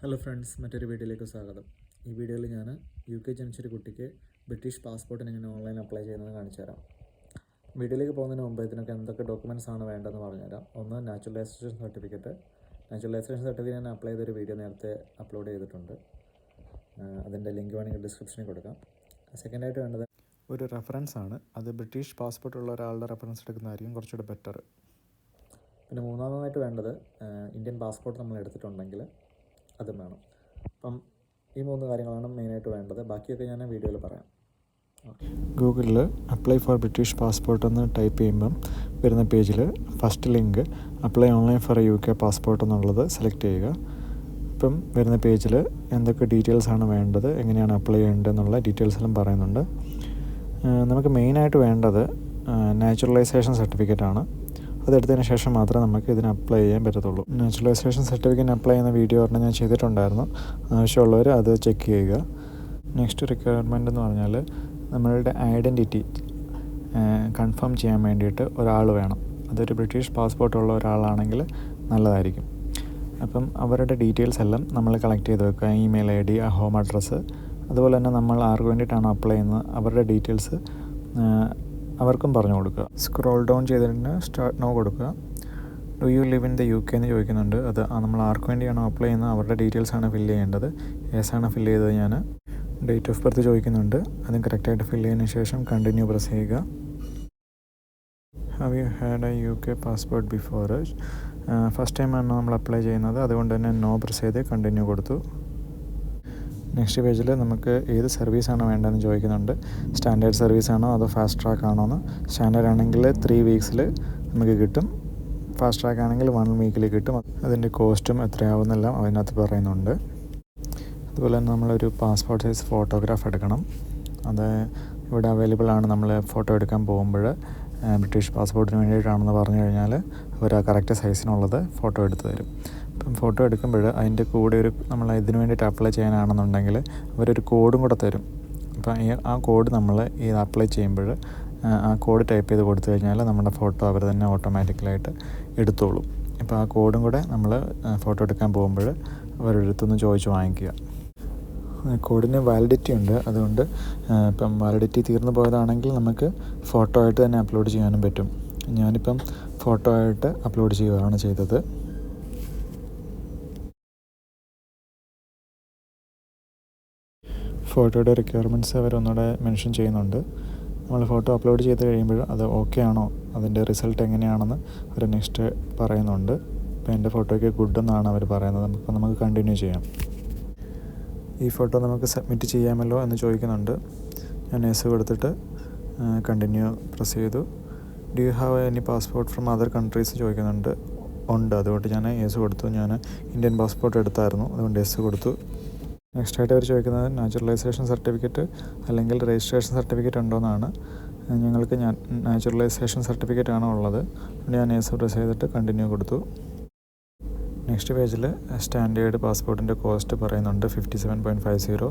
Hello friends, മറ്റൊരു വീഡിയോയിലേക്ക് സ്വാഗതം. ഈ വീഡിയോയിൽ ഞാൻ UK ജനിച്ചൊരു കുട്ടിക്ക് ബ്രിട്ടീഷ് പാസ്പോർട്ടിന് എങ്ങനെ ഓൺലൈൻ അപ്ലൈ ചെയ്യുന്നത് കാണിച്ചു തരാം. വീഡിയോയിലേക്ക് പോകുന്നതിന് മുമ്പ് ഇതിനൊക്കെ എന്തൊക്കെ ഡോക്യുമെൻറ്റ്സ് ആണ് വേണ്ടതെന്ന് പറഞ്ഞുതരാം. ഒന്ന്, നാച്ചുറലൈസേഷൻ സർട്ടിഫിക്കറ്റ്. നാച്ചുറലൈസേഷൻ സർട്ടിഫിക്കറ്റ് ഞാൻ അപ്ലൈ ചെയ്തൊരു വീഡിയോ നേരത്തെ അപ്ലോഡ് ചെയ്തിട്ടുണ്ട്. അതിൻ്റെ ലിങ്ക് വേണമെങ്കിൽ ഡിസ്ക്രിപ്ഷനിൽ കൊടുക്കാം. സെക്കൻഡായിട്ട് വേണ്ടത് ഒരു റെഫറൻസ് ആണ്. അത് ബ്രിട്ടീഷ് പാസ്പോർട്ടുള്ള ഒരാളുടെ റെഫറൻസ് എടുക്കുന്നതായിരിക്കും കുറച്ചുകൂടെ ബെറ്റർ. പിന്നെ മൂന്നാമതായിട്ട് വേണ്ടത് ഇന്ത്യൻ പാസ്പോർട്ട് നമ്മൾ എടുത്തിട്ടുണ്ടെങ്കിൽ അതും വേണം. അപ്പം ഈ 3 കാര്യങ്ങളാണ് മെയിനായിട്ട് വേണ്ടത്. ബാക്കിയൊക്കെ ഞാൻ വീഡിയോയിൽ പറയാം. ഗൂഗിളിൽ അപ്ലൈ ഫോർ ബ്രിട്ടീഷ് പാസ്പോർട്ട് എന്ന് ടൈപ്പ് ചെയ്യുമ്പം വരുന്ന പേജിൽ first link apply online for UK passport എന്നുള്ളത് സെലക്ട് ചെയ്യുക. ഇപ്പം വരുന്ന പേജിൽ എന്തൊക്കെ ഡീറ്റെയിൽസാണ് വേണ്ടത്, എങ്ങനെയാണ് അപ്ലൈ ചെയ്യേണ്ടത് എന്നുള്ള ഡീറ്റെയിൽസ് എല്ലാം പറയുന്നുണ്ട്. നമുക്ക് മെയിനായിട്ട് വേണ്ടത് നാച്ചുറലൈസേഷൻ സർട്ടിഫിക്കറ്റാണ്. അതെടുത്തതിന് ശേഷം മാത്രമേ നമുക്ക് ഇതിന് അപ്ലൈ ചെയ്യാൻ പറ്റത്തുള്ളൂ. നാച്ചുറലൈസേഷൻ സർട്ടിഫിക്കറ്റ് അപ്ലൈ ചെയ്യുന്ന വീഡിയോ ഒരെണ്ണം ഞാൻ ചെയ്തിട്ടുണ്ടായിരുന്നു. ആവശ്യമുള്ളവർ അത് ചെക്ക് ചെയ്യുക. നെക്സ്റ്റ് റിക്വയർമെൻ്റ് എന്ന് പറഞ്ഞാൽ നമ്മളുടെ ഐഡൻറ്റിറ്റി കൺഫേം ചെയ്യാൻ വേണ്ടിയിട്ട് ഒരാൾ വേണം. അതൊരു ബ്രിട്ടീഷ് പാസ്പോർട്ടുള്ള ഒരാളാണെങ്കിൽ നല്ലതായിരിക്കും. അപ്പം അവരുടെ ഡീറ്റെയിൽസ് എല്ലാം നമ്മൾ കളക്ട് ചെയ്ത് വെക്കുക. ഇമെയിൽ ID, ഹോം അഡ്രസ്സ്, അതുപോലെ തന്നെ നമ്മൾ ആർക്ക് വേണ്ടിയിട്ടാണോ അപ്ലൈ ചെയ്യുന്നത് അവരുടെ ഡീറ്റെയിൽസ് അവർക്കും പറഞ്ഞു കൊടുക്കുക. സ്ക്രോൾ ഡൗൺ ചെയ്തിട്ട് സ്റ്റാർട്ട് നൗ കൊടുക്കുക. Do you live in the UK എന്ന് ചോദിക്കുന്നുണ്ട്. അത് നമ്മൾ ആർക്ക് വേണ്ടിയാണോ അപ്ലൈ ചെയ്യുന്നത് അവരുടെ ഡീറ്റെയിൽസാണ് ഫില്ല് ചെയ്യേണ്ടത്. യെസാണ് ഫില്ല് ചെയ്തത്. ഞാൻ ഡേറ്റ് ഓഫ് ബർത്ത് ചോദിക്കുന്നുണ്ട്. അതും കറക്റ്റായിട്ട് ഫില്ല് ചെയ്തതിന് ശേഷം കണ്ടിന്യൂ പ്രസ് ചെയ്യുക. Have you had A UK passport before? First ടൈമാണ് നമ്മൾ അപ്ലൈ ചെയ്യുന്നത്, അതുകൊണ്ട് തന്നെ നോ പ്രസ് ചെയ്ത് കണ്ടിന്യൂ കൊടുത്തു. നെക്സ്റ്റ് പേജിൽ നമുക്ക് ഏത് സർവീസാണ് വേണ്ടതെന്ന് ചോദിക്കുന്നുണ്ട്. സ്റ്റാൻഡേർഡ് സർവീസാണോ അതോ ഫാസ്റ്റ് ട്രാക്ക് ആണോ എന്ന്. സ്റ്റാൻഡേർഡ് ആണെങ്കിൽ 3 വീക്സിൽ നമുക്ക് കിട്ടും. ഫാസ്റ്റ് ട്രാക്ക് ആണെങ്കിൽ 1 വീക്കിൽ കിട്ടും. അതിൻ്റെ കോസ്റ്റും എത്രയാവുന്നെല്ലാം അതിനകത്ത് പറയുന്നുണ്ട്. അതുപോലെ തന്നെ നമ്മളൊരു പാസ്പോർട്ട് സൈസ് ഫോട്ടോഗ്രാഫ് എടുക്കണം. അത് ഇവിടെ അവൈലബിൾ ആണ്. നമ്മൾ ഫോട്ടോ എടുക്കാൻ പോകുമ്പോൾ ബ്രിട്ടീഷ് പാസ്പോർട്ടിന് വേണ്ടിയിട്ടാണെന്ന് പറഞ്ഞു കഴിഞ്ഞാൽ അവർ ആ കറക്റ്റ് സൈസിനുള്ളത് ഫോട്ടോ എടുത്ത് തരും. അപ്പം ഫോട്ടോ എടുക്കുമ്പോൾ അതിൻ്റെ കൂടെ നമ്മൾ ഇതിന് വേണ്ടിയിട്ട് അപ്ലൈ ചെയ്യാനാണെന്നുണ്ടെങ്കിൽ അവരൊരു കോഡും കൂടെ തരും. അപ്പം ആ കോഡ് നമ്മൾ ഈ അപ്ലൈ ചെയ്യുമ്പോൾ ആ കോഡ് ടൈപ്പ് ചെയ്ത് കൊടുത്തു കഴിഞ്ഞാൽ നമ്മുടെ ഫോട്ടോ അവർ തന്നെ ഓട്ടോമാറ്റിക്കലായിട്ട് എടുത്തോളും. അപ്പോൾ ആ കോഡും കൂടെ നമ്മൾ ഫോട്ടോ എടുക്കാൻ പോകുമ്പോൾ അവരുടെ അടുത്തുനിന്ന് ചോദിച്ച് വാങ്ങിക്കുക. കോഡിന് വാലിഡിറ്റി ഉണ്ട്. അതുകൊണ്ട് ഇപ്പം വാലിഡിറ്റി തീർന്നു പോയതാണെങ്കിൽ നമുക്ക് ഫോട്ടോ ആയിട്ട് തന്നെ അപ്ലോഡ് ചെയ്യാനും പറ്റും. ഞാനിപ്പം ഫോട്ടോ ആയിട്ട് അപ്ലോഡ് ചെയ്യുകയാണ് ചെയ്തത്. ഫോട്ടോയുടെ റിക്വയർമെൻറ്റ്സ് അവർ ഒന്നുകൂടെ മെൻഷൻ ചെയ്യുന്നുണ്ട്. നമ്മൾ ഫോട്ടോ അപ്ലോഡ് ചെയ്ത് കഴിയുമ്പോൾ അത് ഓക്കെ ആണോ, അതിൻ്റെ റിസൾട്ട് എങ്ങനെയാണെന്ന് അവർ നെക്സ്റ്റ് പറയുന്നുണ്ട്. ഇപ്പോൾ എൻ്റെ ഫോട്ടോയ്ക്ക് ഗുഡ് എന്നാണ് അവർ പറയുന്നത്. അപ്പോൾ നമുക്ക് കണ്ടിന്യൂ ചെയ്യാം. ഈ ഫോട്ടോ നമുക്ക് സബ്മിറ്റ് ചെയ്യാമല്ലോ എന്ന് ചോദിക്കുന്നുണ്ട്. ഞാൻ യെസ് കൊടുത്തിട്ട് കണ്ടിന്യൂ പ്രസ് ചെയ്തു. Do you have any passport from other countries ചോദിക്കുന്നുണ്ട്. ഉണ്ട്. അതുകൊണ്ട് ഞാൻ യെസ് കൊടുത്തു. ഞാൻ ഇന്ത്യൻ പാസ്പോർട്ട് എടുത്തായിരുന്നു, അതുകൊണ്ട് യെസ് കൊടുത്തു. നെക്സ്റ്റ് ആയിട്ട് അവർ ചോദിക്കുന്നത് നാച്ചുറലൈസേഷൻ സർട്ടിഫിക്കറ്റ് അല്ലെങ്കിൽ രജിസ്ട്രേഷൻ സർട്ടിഫിക്കറ്റ് ഉണ്ടോയെന്നാണ്. ഞങ്ങൾക്ക് നാച്ചുറലൈസേഷൻ സർട്ടിഫിക്കറ്റ് ആണോ ഉള്ളത്. ഞാൻ യെസ് പ്രസ് ചെയ്തിട്ട് കണ്ടിന്യൂ കൊടുത്തു. നെക്സ്റ്റ് പേജിൽ സ്റ്റാൻഡേർഡ് പാസ്പോർട്ടിൻ്റെ കോസ്റ്റ് പറയുന്നുണ്ട് 57.50.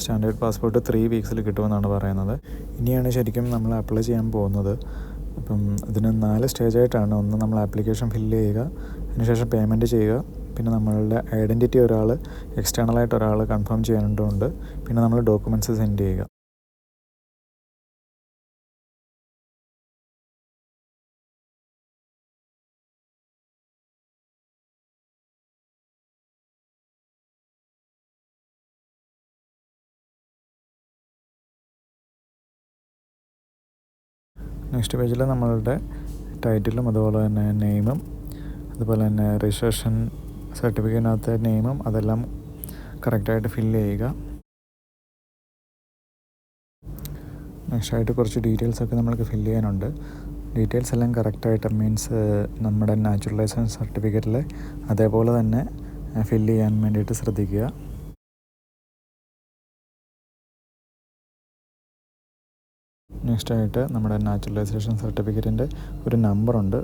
സ്റ്റാൻഡേർഡ് പാസ്പോർട്ട് 3 വീക്സിൽ കിട്ടുമെന്നാണ് പറയുന്നത്. ഇനിയാണ് ശരിക്കും നമ്മൾ അപ്ലൈ ചെയ്യാൻ പോകുന്നത്. അപ്പം ഇതിന് 4 സ്റ്റേജായിട്ടാണ്. ഒന്ന്, നമ്മൾ ആപ്ലിക്കേഷൻ ഫില്ല് ചെയ്യുക, അതിനുശേഷം പേയ്മെൻറ്റ് ചെയ്യുക, പിന്നെ നമ്മളുടെ ഐഡൻറ്റിറ്റി എക്സ്റ്റേണലായിട്ട് ഒരാൾ കൺഫേം ചെയ്യാനുണ്ട്, പിന്നെ നമ്മൾ ഡോക്യുമെൻറ്റ്സ് സെൻഡ് ചെയ്യുക. നെക്സ്റ്റ് പേജിൽ നമ്മളുടെ ടൈറ്റിലും അതുപോലെ തന്നെ നെയിമും, അതുപോലെ തന്നെ രജിസ്ട്രേഷൻ സർട്ടിഫിക്കറ്റിനകത്തെ നെയിമും അതെല്ലാം കറക്റ്റായിട്ട് ഫില്ല് ചെയ്യുക. നെക്സ്റ്റായിട്ട് കുറച്ച് ഡീറ്റെയിൽസൊക്കെ നമ്മൾക്ക് ഫില്ല് ചെയ്യാനുണ്ട്. ഡീറ്റെയിൽസ് എല്ലാം കറക്റ്റായിട്ട് മീൻസ് നമ്മുടെ നാച്ചുറലൈസേഷൻ സർട്ടിഫിക്കറ്റിൽ അതേപോലെ തന്നെ ഫില്ല് ചെയ്യാൻ വേണ്ടിയിട്ട് ശ്രദ്ധിക്കുക. നെക്സ്റ്റായിട്ട് നമ്മുടെ നാച്ചുറലൈസേഷൻ സർട്ടിഫിക്കറ്റിൻ്റെ ഒരു നമ്പറുണ്ട്,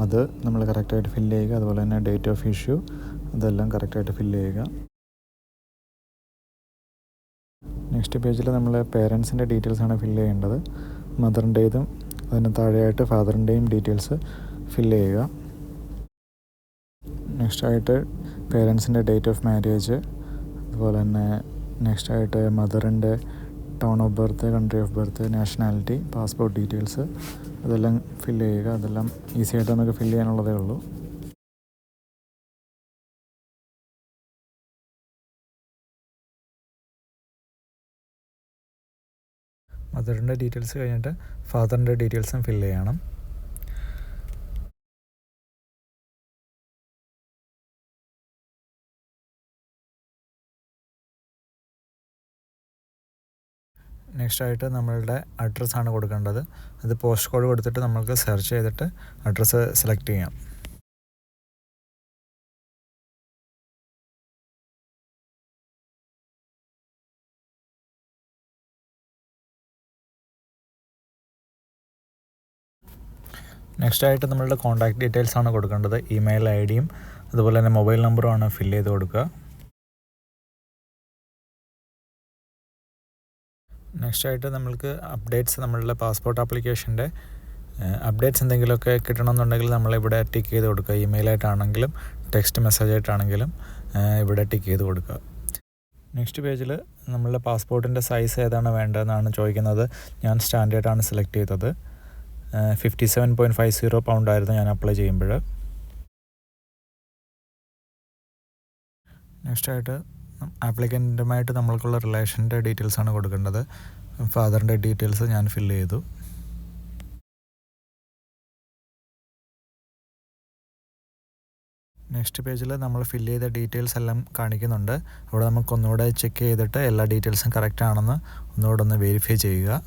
അത് നമ്മൾ കറക്റ്റായിട്ട് ഫില്ല് ചെയ്യുക. അതുപോലെ തന്നെ ഡേറ്റ് ഓഫ് ഇഷ്യൂ അതെല്ലാം കറക്റ്റായിട്ട് ഫില്ല് ചെയ്യുക. നെക്സ്റ്റ് പേജിൽ നമ്മൾ പേരൻസിൻ്റെ ഡീറ്റെയിൽസാണ് ഫില്ല് ചെയ്യേണ്ടത്. മദറിൻ്റേതും അതിന് താഴെയായിട്ട് ഫാദറിൻ്റെയും ഡീറ്റെയിൽസ് ഫില്ല് ചെയ്യുക. നെക്സ്റ്റായിട്ട് പേരൻസിൻ്റെ ഡേറ്റ് ഓഫ് മാരേജ്, അതുപോലെ തന്നെ നെക്സ്റ്റായിട്ട് മദറിൻ്റെ town of birth, country of birth, nationality, passport details അതെല്ലാം ഫില്ല് ചെയ്യുക. അതെല്ലാം ഈസി ആയിട്ട് നമുക്ക് ഫില്ല് ചെയ്യാനുള്ളതേ ഉള്ളൂ. മദറിൻ്റെ ഡീറ്റെയിൽസ് കഴിഞ്ഞിട്ട് ഫാദറിൻ്റെ ഡീറ്റെയിൽസും ഫില്ല് ചെയ്യണം. നെക്സ്റ്റായിട്ട് നമ്മളുടെ അഡ്രസ്സാണ് കൊടുക്കേണ്ടത്. അത് പോസ്റ്റ് കോഡ് കൊടുത്തിട്ട് നമ്മൾക്ക് സെർച്ച് ചെയ്തിട്ട് അഡ്രസ്സ് സെലക്ട് ചെയ്യാം. നെക്സ്റ്റായിട്ട് നമ്മളുടെ കോൺടാക്ട് ഡീറ്റെയിൽസ് ആണ് കൊടുക്കേണ്ടത്. ഇമെയിൽ ഐ ഡിയും അതുപോലെ തന്നെ മൊബൈൽ നമ്പറും ആണ് ഫില്ല് ചെയ്ത് കൊടുക്കുക. നെക്സ്റ്റായിട്ട് നമ്മൾക്ക് അപ്ഡേറ്റ്സ്, നമ്മളുടെ പാസ്പോർട്ട് ആപ്ലിക്കേഷൻ്റെ അപ്ഡേറ്റ്സ് എന്തെങ്കിലുമൊക്കെ കിട്ടണമെന്നുണ്ടെങ്കിൽ നമ്മളിവിടെ ടിക്ക് ചെയ്ത് കൊടുക്കുക. ഇമെയിലായിട്ടാണെങ്കിലും ടെക്സ്റ്റ് മെസ്സേജ് ആയിട്ടാണെങ്കിലും ഇവിടെ ടിക്ക് ചെയ്ത് കൊടുക്കുക. നെക്സ്റ്റ് പേജിൽ നമ്മളുടെ പാസ്പോർട്ടിൻ്റെ സൈസ് ഏതാണ് വേണ്ടതെന്നാണ് ചോദിക്കുന്നത്. ഞാൻ സ്റ്റാൻഡേർഡാണ് സെലക്ട് ചെയ്തത്. 57.50 പൗണ്ടായിരുന്നു ഞാൻ അപ്ലൈ ചെയ്യുമ്പോൾ. നെക്സ്റ്റായിട്ട് ആപ്ലിക്കൻറ്റുമായിട്ട് നമ്മൾക്കുള്ള റിലേഷൻ്റെ ഡീറ്റെയിൽസാണ് കൊടുക്കേണ്ടത്. ഫാദറിൻ്റെ ഡീറ്റെയിൽസ് ഞാൻ ഫില്ല് ചെയ്തു. നെക്സ്റ്റ് പേജിൽ നമ്മൾ ഫില്ല് ചെയ്ത ഡീറ്റെയിൽസ് എല്ലാം കാണിക്കുന്നുണ്ട്. അവിടെ നമുക്ക് ഒന്നുകൂടെ ചെക്ക് ചെയ്തിട്ട് എല്ലാ ഡീറ്റെയിൽസും കറക്റ്റ് ആണെന്ന് ഒന്നുകൂടെ ഒന്ന് വെരിഫൈ ചെയ്യുക.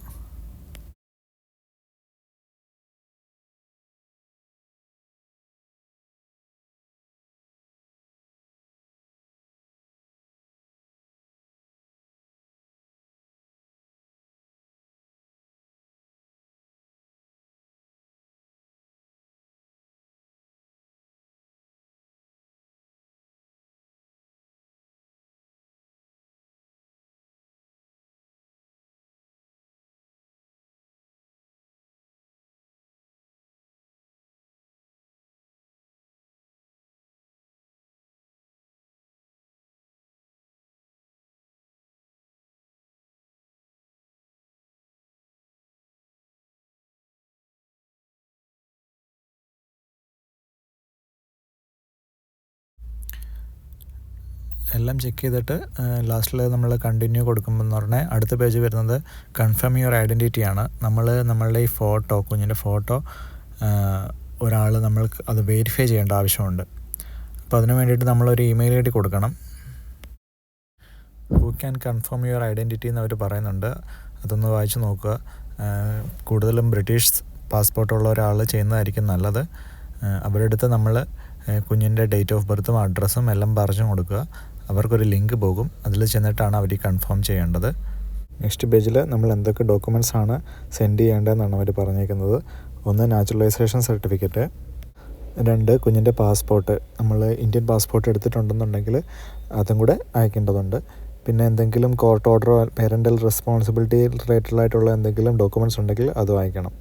എല്ലാം ചെക്ക് ചെയ്തിട്ട് ലാസ്റ്റിൽ നമ്മൾ കണ്ടിന്യൂ കൊടുക്കുമ്പോൾ എന്ന് പറഞ്ഞാൽ അടുത്ത പേജ് വരുന്നത് കൺഫേം യുവർ ഐഡൻറ്റിറ്റിയാണ്. നമ്മളുടെ ഈ ഫോട്ടോ, കുഞ്ഞിൻ്റെ ഫോട്ടോ ഒരാൾ നമ്മൾക്ക് അത് വെരിഫൈ ചെയ്യേണ്ട ആവശ്യമുണ്ട്. അപ്പോൾ അതിന് വേണ്ടിയിട്ട് നമ്മളൊരു ഇമെയിൽ ഐ ഡി കൊടുക്കണം. Who can confirm your identity എന്ന് അവർ പറയുന്നുണ്ട്. അതൊന്ന് വായിച്ച് നോക്കുക. കൂടുതലും ബ്രിട്ടീഷ് പാസ്പോർട്ടുള്ള ഒരാൾ ചെയ്യുന്നതായിരിക്കും നല്ലത്. അവരുടെ അടുത്ത് നമ്മൾ കുഞ്ഞിൻ്റെ ഡേറ്റ് ഓഫ് ബർത്തും അഡ്രസ്സും എല്ലാം പറഞ്ഞു കൊടുക്കുക. അവർക്കൊരു ലിങ്ക് പോകും, അതിൽ ചെന്നിട്ടാണ് അവർ കൺഫേം ചെയ്യേണ്ടത്. നെക്സ്റ്റ് പേജിൽ നമ്മൾ എന്തൊക്കെ ഡോക്യുമെൻറ്റ്സ് ആണ് സെൻഡ് ചെയ്യേണ്ടതെന്നാണ് അവർ പറഞ്ഞേക്കുന്നത്. 1 നാച്ചുറലൈസേഷൻ സർട്ടിഫിക്കറ്റ്, 2 കുഞ്ഞിൻ്റെ പാസ്പോർട്ട്, നമ്മൾ ഇന്ത്യൻ പാസ്പോർട്ട് എടുത്തിട്ടുണ്ടെന്നുണ്ടെങ്കിൽ അതും കൂടെ അയക്കേണ്ടതുണ്ട്. പിന്നെ എന്തെങ്കിലും കോർട്ട് ഓർഡറോ പേരൻ്റൽ റെസ്പോൺസിബിലിറ്റി റിലേറ്റഡ് ആയിട്ടുള്ള എന്തെങ്കിലും ഡോക്യുമെൻറ്റ്സ് ഉണ്ടെങ്കിൽ അതും അയക്കണം.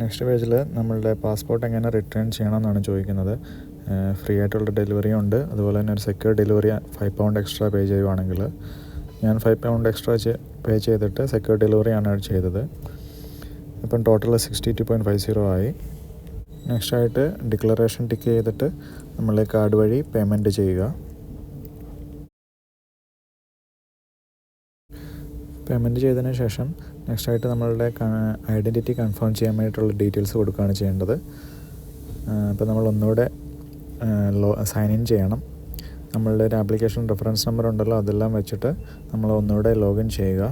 നെക്സ്റ്റ് പേജിൽ നമ്മളുടെ പാസ്പോർട്ട് എങ്ങനെ റിട്ടേൺ ചെയ്യണമെന്നാണ് ചോദിക്കുന്നത്. ഫ്രീ ആയിട്ടുള്ള ഡെലിവറി ഉണ്ട്, അതുപോലെ തന്നെ ഒരു secure delivery 5 pound extra pay ചെയ്യുവാണെങ്കിൽ. ഞാൻ 5 പൗണ്ട് എക്സ്ട്രാ പേ ചെയ്തിട്ട് സെക്യൂർ ഡെലിവറിയാണ് ചെയ്തത്. ഇപ്പം ടോട്ടൽ 62.50 ആയി. നെക്സ്റ്റായിട്ട് ഡിക്ലറേഷൻ ടിക്ക് ചെയ്തിട്ട് നമ്മൾ കാർഡ് വഴി പേയ്മെൻറ്റ് ചെയ്യുക. പേയ്മെൻറ്റ് ചെയ്തതിന് ശേഷം നെക്സ്റ്റായിട്ട് നമ്മളുടെ ഐഡൻറ്റിറ്റി കൺഫേം ചെയ്യാൻ വേണ്ടിയിട്ടുള്ള ഡീറ്റെയിൽസ് കൊടുക്കുകയാണ് ചെയ്യേണ്ടത്. അപ്പോൾ നമ്മൾ ഒന്നുകൂടെ സൈൻ ഇൻ ചെയ്യണം. നമ്മളുടെ ഒരു ആപ്ലിക്കേഷൻ റെഫറൻസ് നമ്പർ ഉണ്ടല്ലോ, അതെല്ലാം വെച്ചിട്ട് നമ്മൾ ഒന്നുകൂടെ ലോഗിൻ ചെയ്യുക.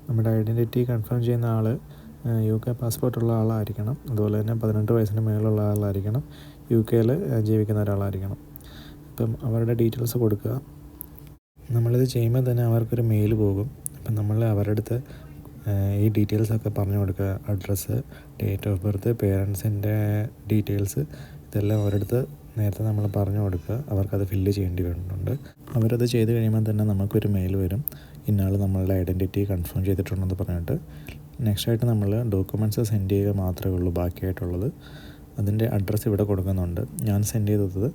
നമ്മുടെ ഐഡൻറ്റിറ്റി കൺഫേം ചെയ്യുന്ന ആൾ UK പാസ്പോർട്ടുള്ള ആളായിരിക്കണം. അതുപോലെ തന്നെ 18 വയസ്സിന് മേലുള്ള ആളായിരിക്കണം. UK ജീവിക്കുന്ന ഒരാളായിരിക്കണം. അപ്പം അവരുടെ ഡീറ്റെയിൽസ് കൊടുക്കുക. നമ്മളിത് ചെയ്യുമ്പോൾ തന്നെ അവർക്കൊരു മെയിൽ പോകും. അപ്പം നമ്മൾ അവരുടെ അടുത്ത് ഈ ഡീറ്റെയിൽസൊക്കെ പറഞ്ഞു കൊടുക്കുക. അഡ്രസ്സ്, ഡേറ്റ് ഓഫ് ബർത്ത്, പേരൻസിൻ്റെ ഡീറ്റെയിൽസ്, ഇതെല്ലാം അവരുടെ അടുത്ത് നേരത്തെ നമ്മൾ പറഞ്ഞു കൊടുക്കുക. അവർക്കത് ഫില്ല് ചെയ്യേണ്ടി വരുന്നുണ്ട്. അവരത് ചെയ്ത് കഴിയുമ്പോൾ തന്നെ നമുക്കൊരു മെയിൽ വരും. ഇന്നാൾ നമ്മളുടെ ഐഡൻറ്റിറ്റി കൺഫേം ചെയ്തിട്ടുണ്ടെന്ന് പറഞ്ഞിട്ട്. നെക്സ്റ്റായിട്ട് നമ്മൾ ഡോക്യുമെൻറ്റ്സ് സെൻഡ് ചെയ്യുക മാത്രമേ ഉള്ളൂ ബാക്കിയായിട്ടുള്ളത്. അതിൻ്റെ അഡ്രസ്സ് ഇവിടെ കൊടുക്കുന്നുണ്ട്. ഞാൻ സെൻഡ് ചെയ്തത്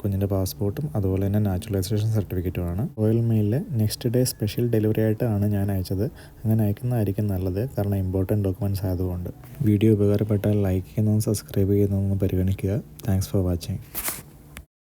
കുഞ്ഞിൻ്റെ പാസ്പോർട്ടും അതുപോലെ തന്നെ നാച്ചുറലൈസേഷൻ സർട്ടിഫിക്കറ്റുമാണ്. റോയൽ മെയിലിൽ നെക്സ്റ്റ് ഡേ സ്പെഷ്യൽ ഡെലിവറി ആയിട്ടാണ് ഞാൻ അയച്ചത്. അങ്ങനെ അയക്കുന്നതായിരിക്കും നല്ലത്, കാരണം ഇമ്പോർട്ടൻറ്റ് ഡോക്യുമെൻറ്റ്സ് ആയതുകൊണ്ട്. വീഡിയോ ഉപകാരപ്പെട്ടാൽ ലൈക്ക് ചെയ്യുന്നതും സബ്സ്ക്രൈബ് ചെയ്യുന്നതും പരിഗണിക്കുക. Thanks for watching.